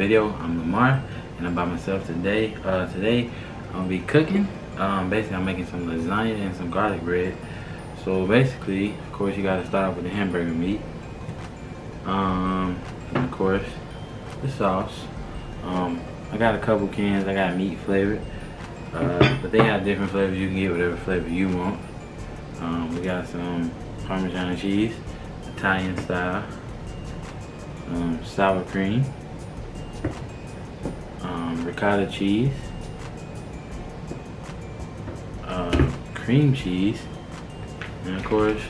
video. I'm Lamar, and I'm by myself today. Today I'm gonna be cooking. Basically, I'm making some lasagna and some garlic bread. So basically, of course, you gotta start off with the hamburger meat. And of course, the sauce. I got a couple cans. I got meat flavored, but they have different flavors. You can get whatever flavor you want. We got some Parmesan cheese, Italian style, sour cream, ricotta cheese, cream cheese, and of course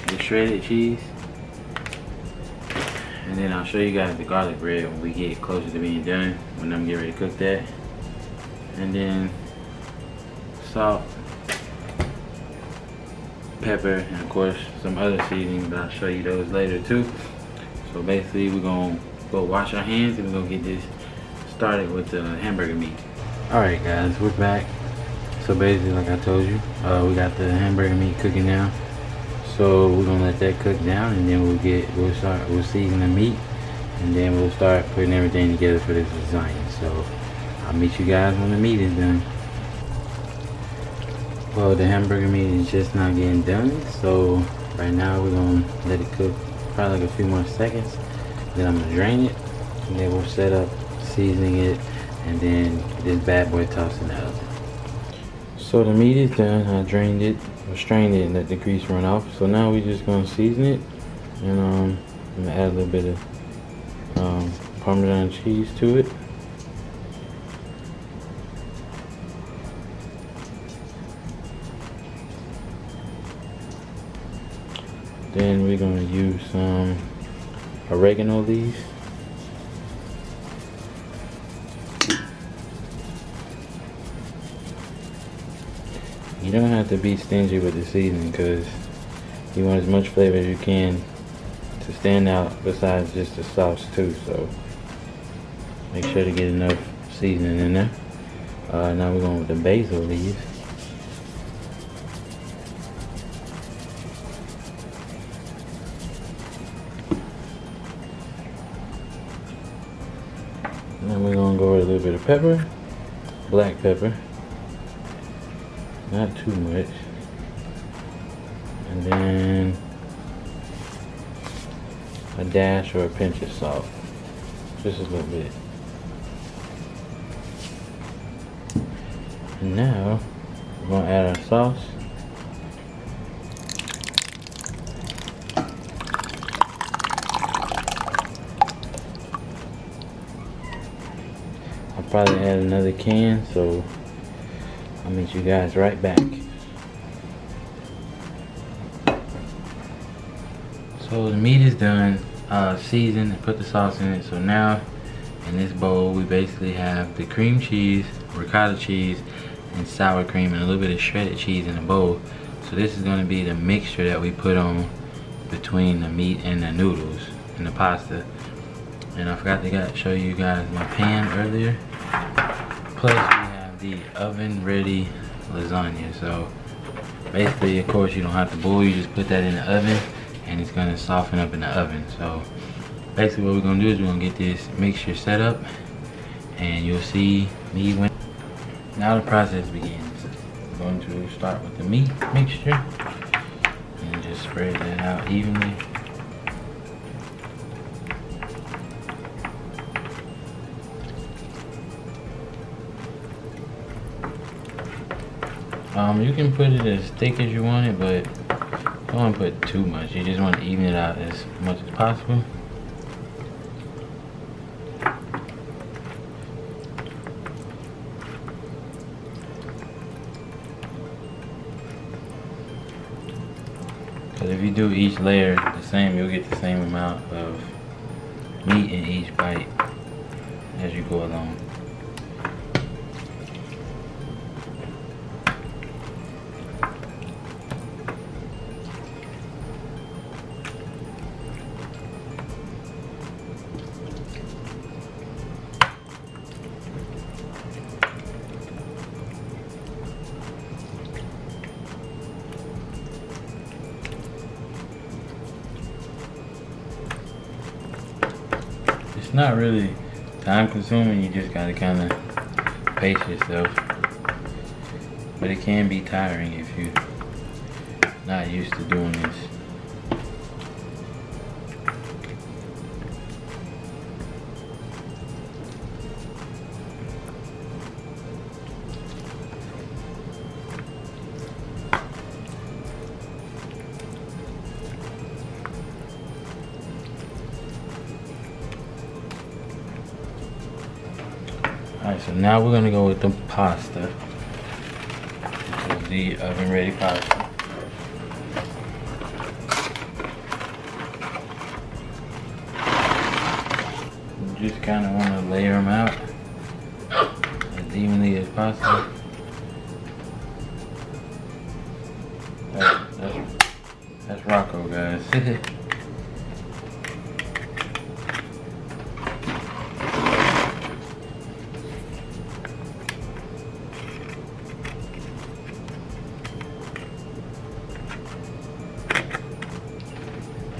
the shredded cheese. And then I'll show you guys the garlic bread when we get closer to being done, when I'm getting ready to cook that. And then salt, pepper, and of course some other seasonings, but I'll show you those later too. So basically we're gonna go wash our hands and we're gonna get this started with the hamburger meat. Alright guys, we're back. So basically, like I told you, we got the hamburger meat cooking now. So we're gonna let that cook down, and then we'll season the meat, and then we'll start putting everything together for this lasagna. So I'll meet you guys when the meat is done. Well, the hamburger meat is just now getting done, so right now we're gonna let it cook probably like a few more seconds. Then I'm gonna drain it, and then we'll set up seasoning it, and then this bad boy tossed in the oven. So the meat is done. I drained it, or strained it, and let the grease run off. So now we're just gonna season it, and I'm gonna add a little bit of Parmesan cheese to it. Then we're gonna use some oregano leaves. You don't have to be stingy with the seasoning, because you want as much flavor as you can to stand out besides just the sauce too. So make sure to get enough seasoning in there. Now we're going with the basil leaves. Then we're going to go with a little bit of pepper, black pepper. Not too much. And then a dash or a pinch of salt. Just a little bit. And now we're going to add our sauce. I'll probably add another can, so I'll meet you guys right back. So the meat is done, seasoned, and put the sauce in it. So now in this bowl we basically have the cream cheese, ricotta cheese, and sour cream, and a little bit of shredded cheese in a bowl. So this is going to be the mixture that we put on between the meat and the noodles and the pasta. And I forgot to show you guys my pan earlier. Plus the oven ready lasagna. So basically, of course, you don't have to boil, you just put that in the oven and it's gonna soften up in the oven. So basically what we're gonna do is we're gonna get this mixture set up, and you'll see me when. Now the process begins. We're going to start with the meat mixture and just spread that out evenly. You can put it as thick as you want it, but don't want to put too much. You just want to even it out as much as possible. Because if you do each layer the same, you'll get the same amount of meat in each bite as you go along. It's not really time consuming. You just gotta kind of pace yourself. But it can be tiring if you're not used to doing this. Alright, so now we're gonna go with the pasta. This is the oven ready pasta. You just kind of want to layer them out as evenly as possible. That's Rocco, guys.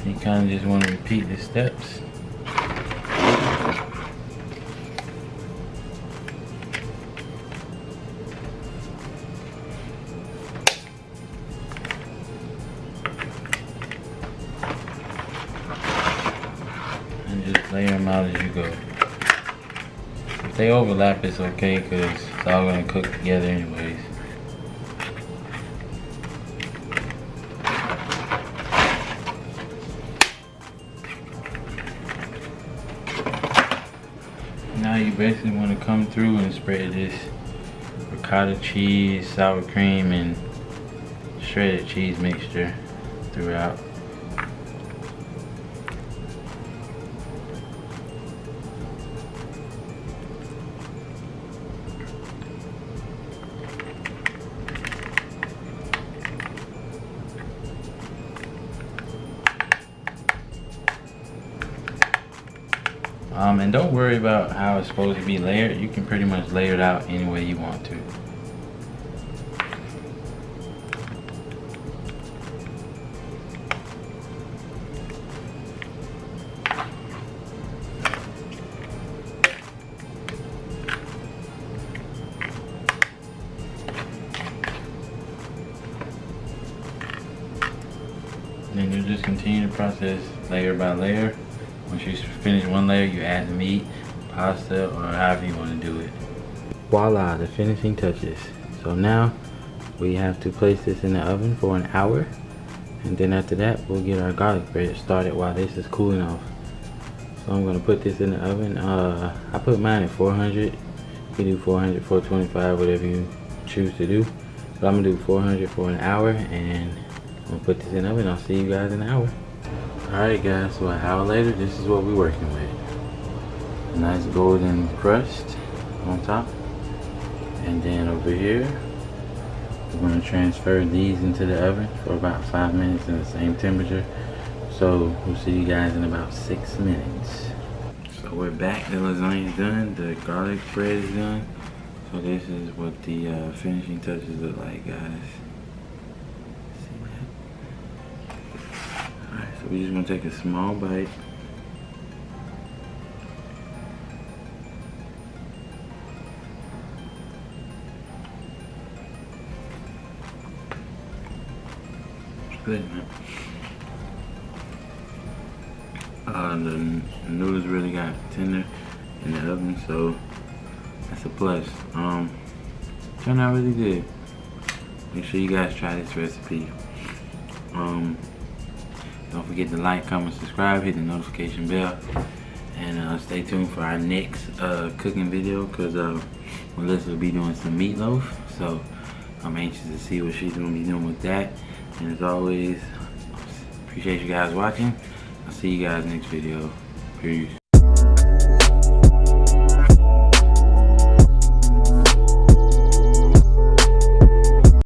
You kind of just want to repeat the steps. And just layer them out as you go. If they overlap, it's okay because it's all going to cook together anyways. Now you basically want to come through and spread this ricotta cheese, sour cream, and shredded cheese mixture throughout. And don't worry about how it's supposed to be layered. You can pretty much layer it out any way you want to. Then you just continue the process layer by layer. Once you finish one layer, you add the meat, pasta, or however you want to do it. Voila, the finishing touches. So now we have to place this in the oven for an hour, and then after that we'll get our garlic bread started while this is cooling off. So I'm gonna put this in the oven. I put mine at 400. You can do 400, 425, whatever you choose to do. But I'm gonna do 400 for an hour, and I'm gonna put this in the oven. I'll see you guys in an hour. Alright guys, so an hour later, this is what we're working with. A nice golden crust on top. And then over here, we're going to transfer these into the oven for about 5 minutes in the same temperature. So we'll see you guys in about 6 minutes. So we're back, the lasagna is done, the garlic bread is done. So this is what the finishing touches look like, guys. So we're just gonna take a small bite. It's good, man. The noodles really got tender in the oven, so that's a plus. Turned out really good. Make sure you guys try this recipe. Don't forget to like, comment, subscribe, hit the notification bell, and stay tuned for our next cooking video, because Melissa will be doing some meatloaf, so I'm anxious to see what she's going to be doing with that. And as always, appreciate you guys watching. I'll see you guys next video. Peace.